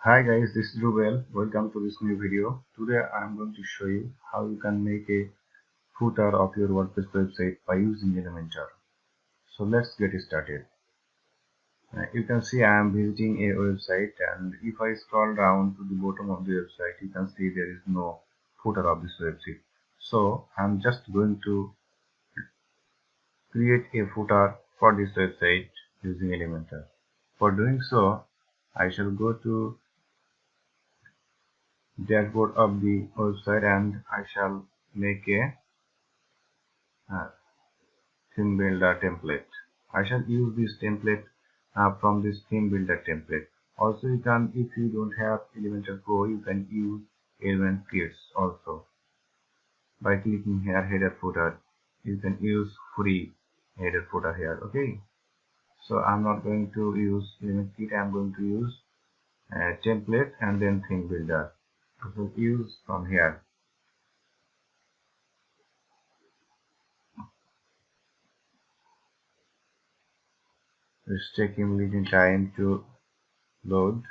Hi guys, this is Rubel. Welcome to this new video. Today I am going to show you how you can make a footer of your WordPress website by using Elementor. So let's get started. You can see I am visiting a website, and if I scroll down to the bottom of the website, you can see there is no footer of this website. So I'm just going to create a footer for this website using Elementor. For doing so, I shall go to dashboard of the website and I shall make a theme builder template. I shall use this template from this theme builder template. Also, you can, if you don't have Elementor-Pro, you can use element kits also. By clicking here header footer, you can use free header footer here. Okay, so I'm not going to use element kit. I'm going to use template and then theme builder. So use from here. It's taking little time to load,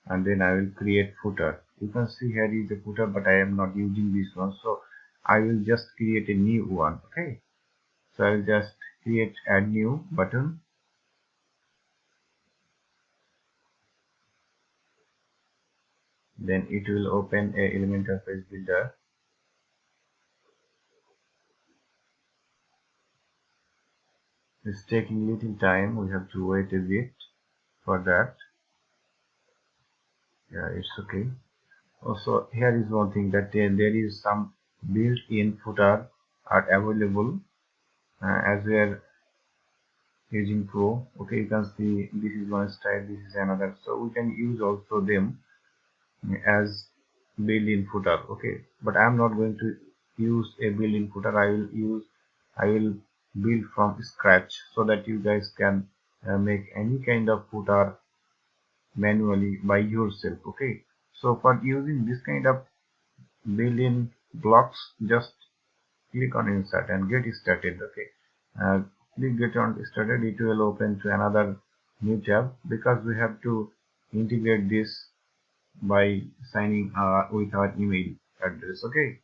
and then I will create footer. You can see here is the footer, but I am not using this one, so I will just create a new one. Okay, so I will just create add new button. Then it will open a Elementor page builder. It's taking little time, we have to wait a bit for that. Yeah, it's okay. Also, here is one thing that there is some built-in footer are available as we are using Pro. Okay, you can see this is one style, this is another, so we can use also them as built-in footer. Okay, but I am not going to use a built-in footer. I will build from scratch so that you guys can make any kind of footer manually by yourself. Okay, so for using this kind of built-in blocks, just click on insert and get started. Okay, uh, click get on started. It will open to another new tab because we have to integrate this by signing with our email address. Okay,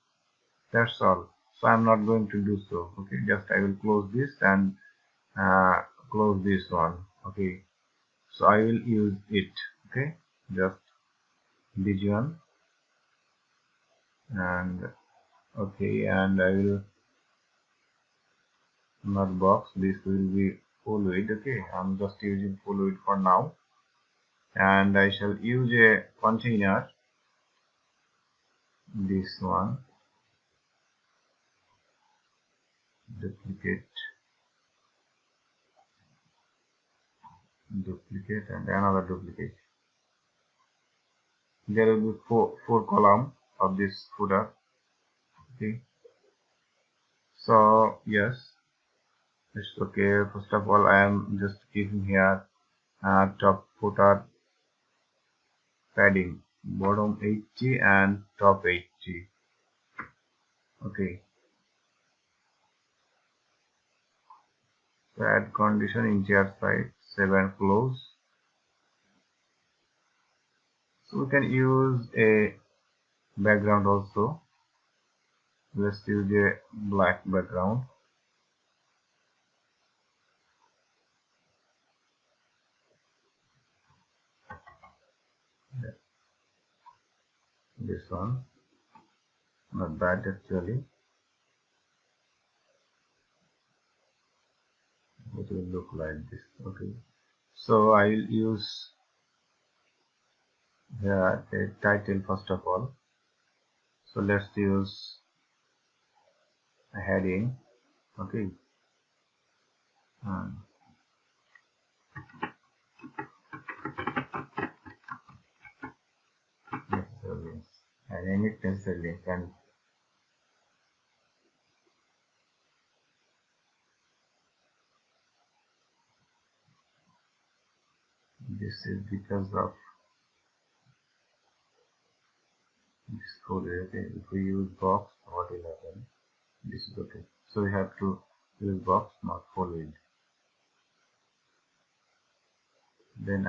that's all. So I'm not going to do so. Okay, just I will close this and close this one. Okay, so I will use it. Okay, just this one, and okay, and I will not box. This will be full width. Okay, I'm just using full width for now, and I shall use a container, this one, duplicate, duplicate, and another duplicate. There will be four column of this footer. Okay, so yes, it's okay. First of all, I am just giving here top footer padding, bottom 80 and top 80. Okay, so add condition in side 7 close. So we can use a background also. Let's use a black background. This one, not bad actually. It will look like this. Okay, so I will use here a title first of all. So let's use a heading. Okay, and necessary and any necessary, and this is because of this folder. Okay, if we use box, what will happen? This is okay. So we have to use box, not folder. Then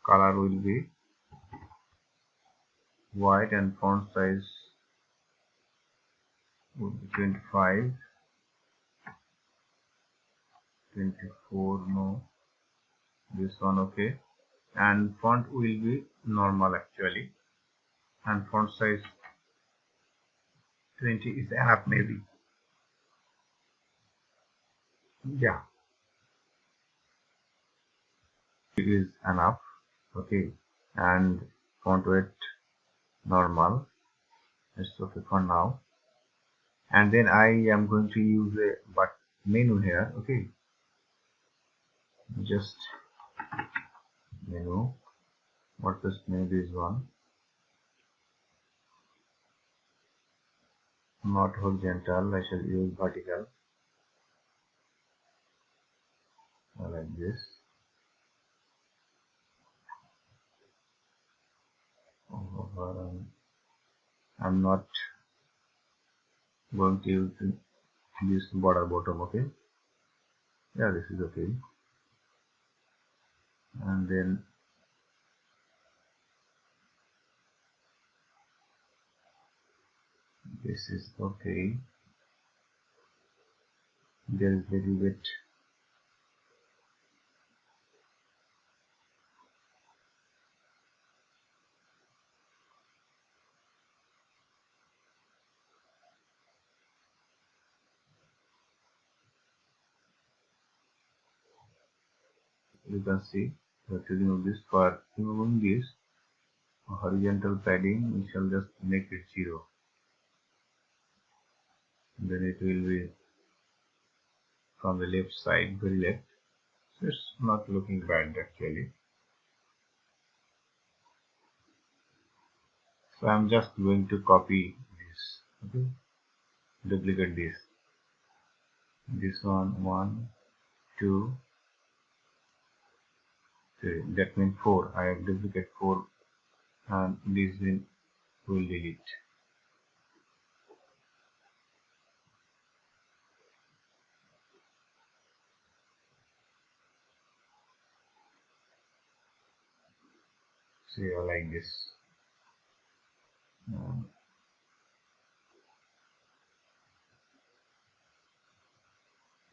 color will be white and font size would be 25, 24, no, this one okay, and font will be normal actually, and font size 20 is enough maybe. Yeah, it is enough. Okay, and font weight normal. It's okay for now. And then I am going to use a but menu here. Okay, just menu. What this menu is one, not horizontal. I shall use vertical like this. I'm not going to use this border bottom. Okay, yeah, this is okay. And then this is okay. There is little bit you can see we have to remove this. For removing this horizontal padding, we shall just make it 0. Then it will be from the left side, very left. So it's not looking bad actually. So I'm just going to copy this. Okay, duplicate this one, 2, 3. That means 4. I have duplicate 4, and this will delete. See, I like this.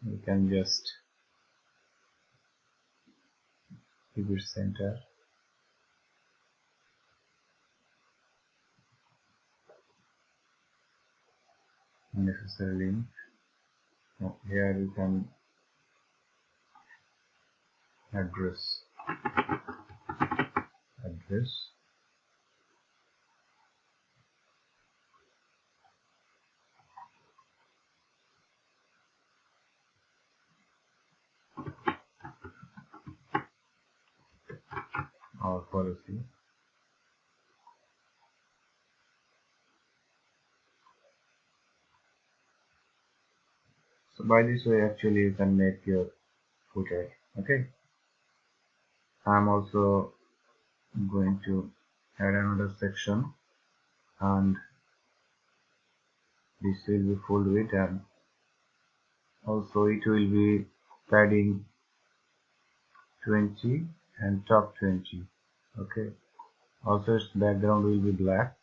We can just keep it center. Necessary link. Here you can address our policy. So by this way actually you can make your footer. Okay, I'm also going to add another section, and this will be full width, and also it will be padding 20 and top 20. Okay, also its background will be black.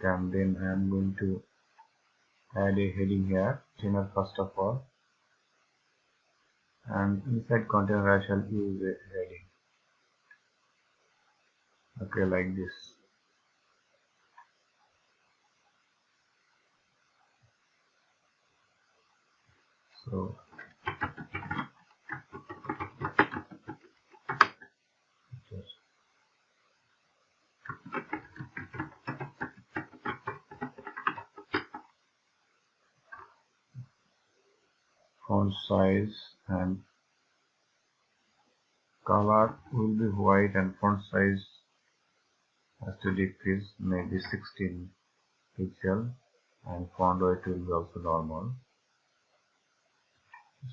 And then I am going to add a heading here, inner first of all, and inside container I shall use a heading. Okay, like this. So just font size and color will be white, and font size has to decrease maybe 16 pixel, and font weight will be also normal.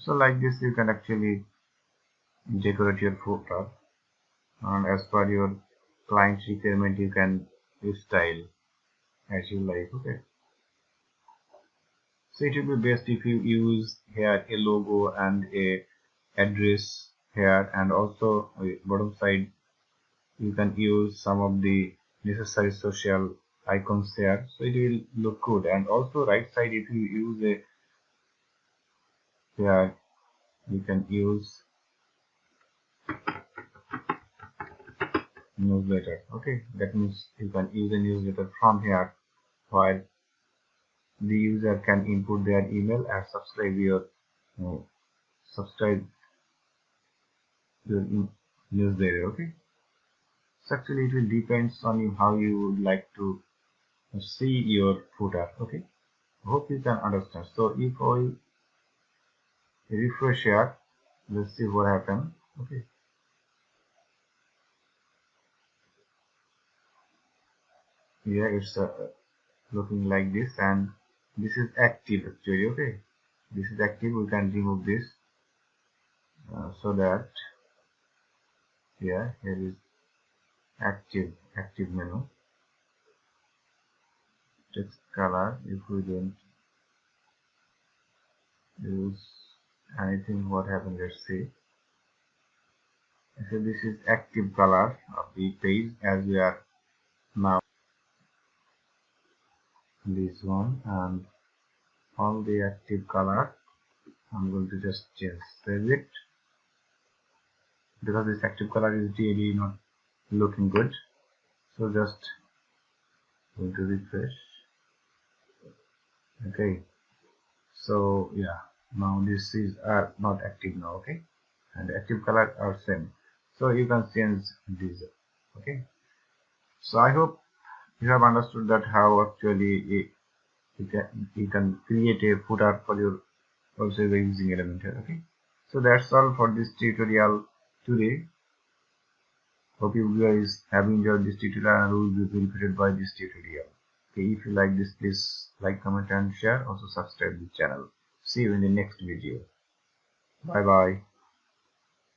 So like this you can actually decorate your footer, and as per your client's requirement you can style as you like. Okay, so it will be best if you use here a logo and a address here, and also bottom side you can use some of the necessary social icons here, so it will look good. And also right side, if you use a here, you can use newsletter. Okay, that means you can use a newsletter from here, while the user can input their email and uh, subscribe your newsletter. Okay, so actually it will depends on you how you would like to see your footer. Okay, hope you can understand. So if I refresh here, let's see what happened. Okay, here it's looking like this, and this is active actually. Okay, this is active. We can remove this so that here is active menu, text color. If we don't use anything, what happened? Let's see. So this is active color of the page, as we are now this one, and all the active color I'm going to just save it, because this active color is really not looking good. So just going to refresh. Okay, so yeah, now this is not active now. Okay, and the active color are same, so you can change these. Okay, so I hope you have understood that how actually you can create a footer for your website by using Elementor. Okay, so that's all for this tutorial today. Hope you guys have enjoyed this tutorial and will be benefited by this tutorial. Okay, if you like this, please like, comment and share. Also subscribe the channel. See you in the next video. Bye bye.